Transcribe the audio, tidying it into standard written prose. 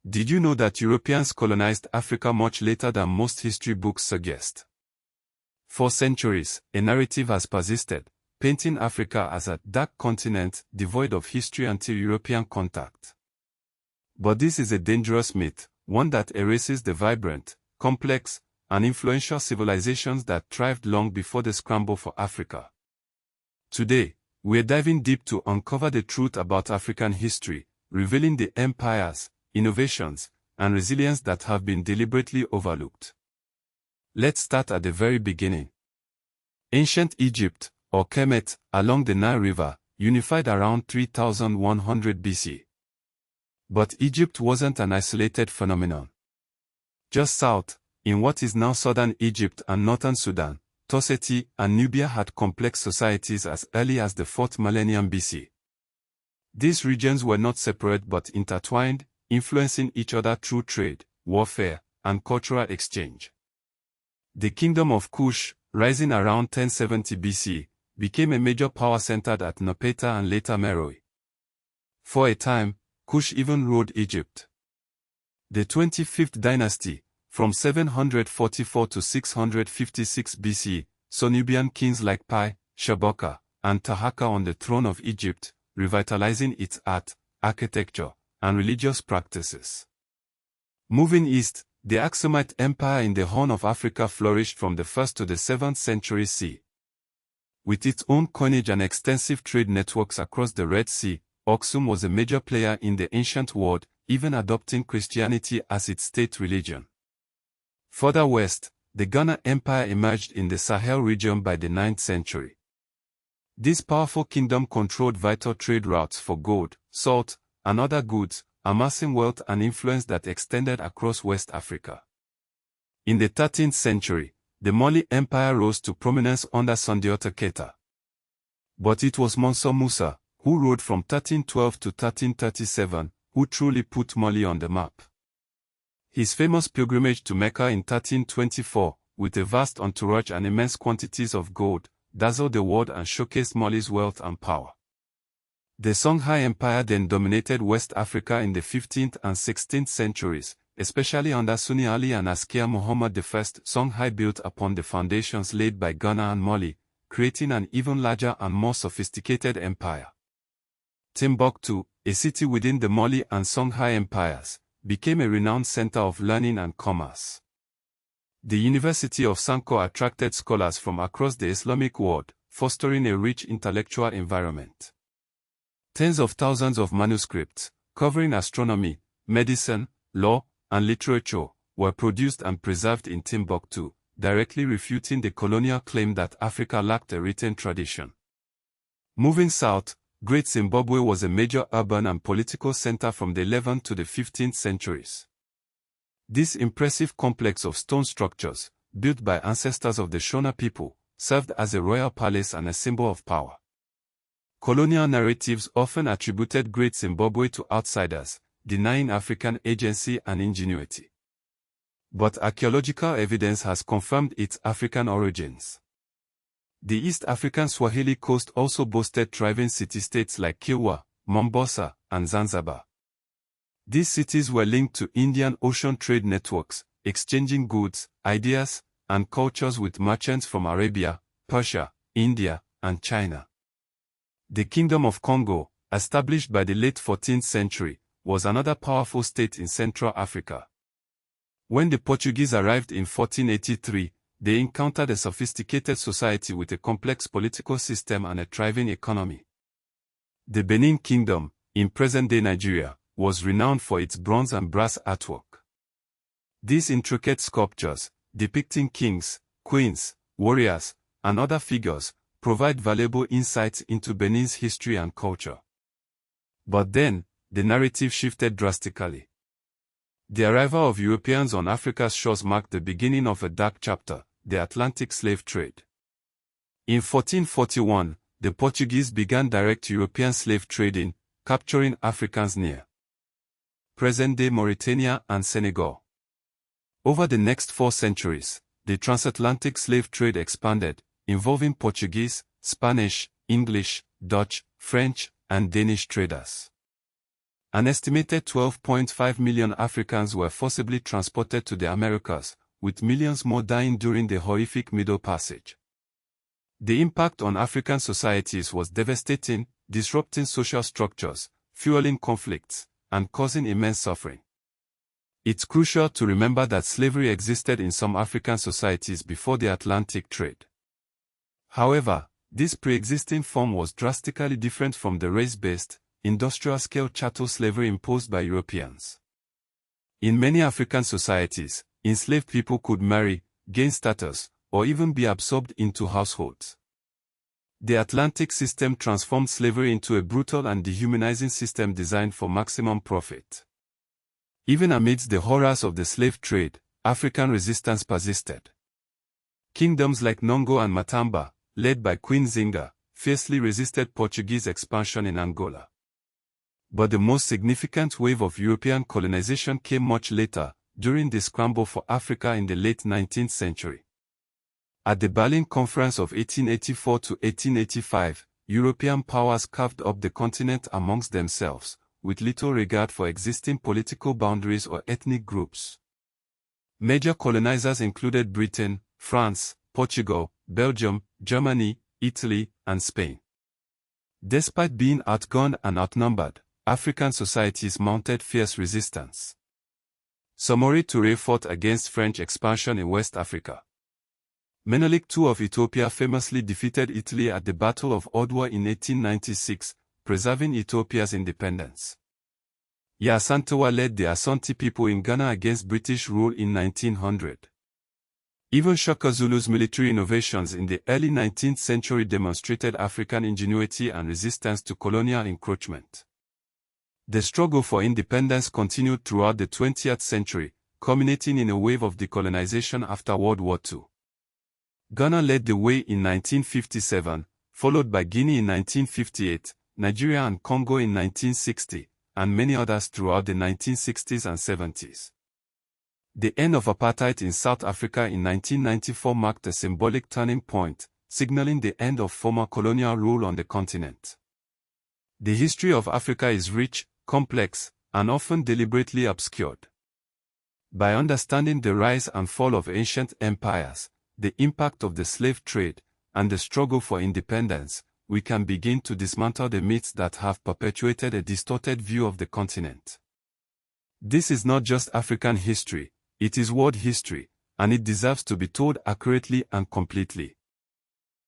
Did you know that Europeans colonized Africa much later than most history books suggest? For centuries, a narrative has persisted, painting Africa as a dark continent devoid of history until European contact. But this is a dangerous myth, one that erases the vibrant, complex, and influential civilizations that thrived long before the scramble for Africa. Today, we're diving deep to uncover the truth about African history, revealing the empires, innovations, and resilience that have been deliberately overlooked. Let's start at the very beginning. Ancient Egypt, or Kemet, along the Nile River, unified around 3100 BC. But Egypt wasn't an isolated phenomenon. Just south, in what is now southern Egypt and northern Sudan, Toseti and Nubia had complex societies as early as the 4th millennium BC. These regions were not separate but intertwined, influencing each other through trade, warfare, and cultural exchange. The Kingdom of Kush, rising around 1070 BC, became a major power centered at Nopeta and later Meroe. For a time, Kush even ruled Egypt. The 25th dynasty, from 744 to 656 BC, saw Nubian kings like Pi, Shaboka, and Tahaka on the throne of Egypt, revitalizing its art, architecture, and religious practices. Moving east, the Aksumite Empire in the Horn of Africa flourished from the 1st to the 7th century CE. With its own coinage and extensive trade networks across the Red Sea, Aksum was a major player in the ancient world, even adopting Christianity as its state religion. Further west, the Ghana Empire emerged in the Sahel region by the 9th century. This powerful kingdom controlled vital trade routes for gold, salt, and other goods, amassing wealth and influence that extended across West Africa. In the 13th century, the Mali Empire rose to prominence under Sundiata Keita. But it was Mansa Musa, who ruled from 1312 to 1337, who truly put Mali on the map. His famous pilgrimage to Mecca in 1324, with a vast entourage and immense quantities of gold, dazzled the world and showcased Mali's wealth and power. The Songhai Empire then dominated West Africa in the 15th and 16th centuries, especially under Sunni Ali and Askia Muhammad I. Songhai built upon the foundations laid by Ghana and Mali, creating an even larger and more sophisticated empire. Timbuktu, a city within the Mali and Songhai empires, became a renowned center of learning and commerce. The University of Sanko attracted scholars from across the Islamic world, fostering a rich intellectual environment. Tens of thousands of manuscripts, covering astronomy, medicine, law, and literature, were produced and preserved in Timbuktu, directly refuting the colonial claim that Africa lacked a written tradition. Moving south, Great Zimbabwe was a major urban and political center from the 11th to the 15th centuries. This impressive complex of stone structures, built by ancestors of the Shona people, served as a royal palace and a symbol of power. Colonial narratives often attributed Great Zimbabwe to outsiders, denying African agency and ingenuity. But archaeological evidence has confirmed its African origins. The East African Swahili coast also boasted thriving city-states like Kilwa, Mombasa, and Zanzibar. These cities were linked to Indian Ocean trade networks, exchanging goods, ideas, and cultures with merchants from Arabia, Persia, India, and China. The Kingdom of Congo, established by the late 14th century, was another powerful state in Central Africa. When the Portuguese arrived in 1483, they encountered a sophisticated society with a complex political system and a thriving economy. The Benin Kingdom, in present-day Nigeria, was renowned for its bronze and brass artwork. These intricate sculptures, depicting kings, queens, warriors, and other figures, provide valuable insights into Benin's history and culture. But then, the narrative shifted drastically. The arrival of Europeans on Africa's shores marked the beginning of a dark chapter, the Atlantic slave trade. In 1441, the Portuguese began direct European slave trading, capturing Africans near present-day Mauritania and Senegal. Over the next 4 centuries, the transatlantic slave trade expanded, involving Portuguese, Spanish, English, Dutch, French, and Danish traders. An estimated 12.5 million Africans were forcibly transported to the Americas, with millions more dying during the horrific Middle Passage. The impact on African societies was devastating, disrupting social structures, fueling conflicts, and causing immense suffering. It's crucial to remember that slavery existed in some African societies before the Atlantic trade. However, this pre-existing form was drastically different from the race-based, industrial-scale chattel slavery imposed by Europeans. In many African societies, enslaved people could marry, gain status, or even be absorbed into households. The Atlantic system transformed slavery into a brutal and dehumanizing system designed for maximum profit. Even amidst the horrors of the slave trade, African resistance persisted. Kingdoms like Nongo and Matamba, led by Queen Zinga, fiercely resisted Portuguese expansion in Angola. But the most significant wave of European colonization came much later, during the scramble for Africa in the late 19th century. At the Berlin Conference of 1884 to 1885, European powers carved up the continent amongst themselves, with little regard for existing political boundaries or ethnic groups. Major colonizers included Britain, France, Portugal, Belgium, Germany, Italy, and Spain. Despite being outgunned and outnumbered, African societies mounted fierce resistance. Samori Touré fought against French expansion in West Africa. Menelik II of Ethiopia famously defeated Italy at the Battle of Odwa in 1896, preserving Ethiopia's independence. Yasantewa led the Asante people in Ghana against British rule in 1900. Even Shaka Zulu's military innovations in the early 19th century demonstrated African ingenuity and resistance to colonial encroachment. The struggle for independence continued throughout the 20th century, culminating in a wave of decolonization after World War II. Ghana led the way in 1957, followed by Guinea in 1958, Nigeria and Congo in 1960, and many others throughout the 1960s and 70s. The end of apartheid in South Africa in 1994 marked a symbolic turning point, signaling the end of former colonial rule on the continent. The history of Africa is rich, complex, and often deliberately obscured. By understanding the rise and fall of ancient empires, the impact of the slave trade, and the struggle for independence, we can begin to dismantle the myths that have perpetuated a distorted view of the continent. This is not just African history, it is world history, and it deserves to be told accurately and completely.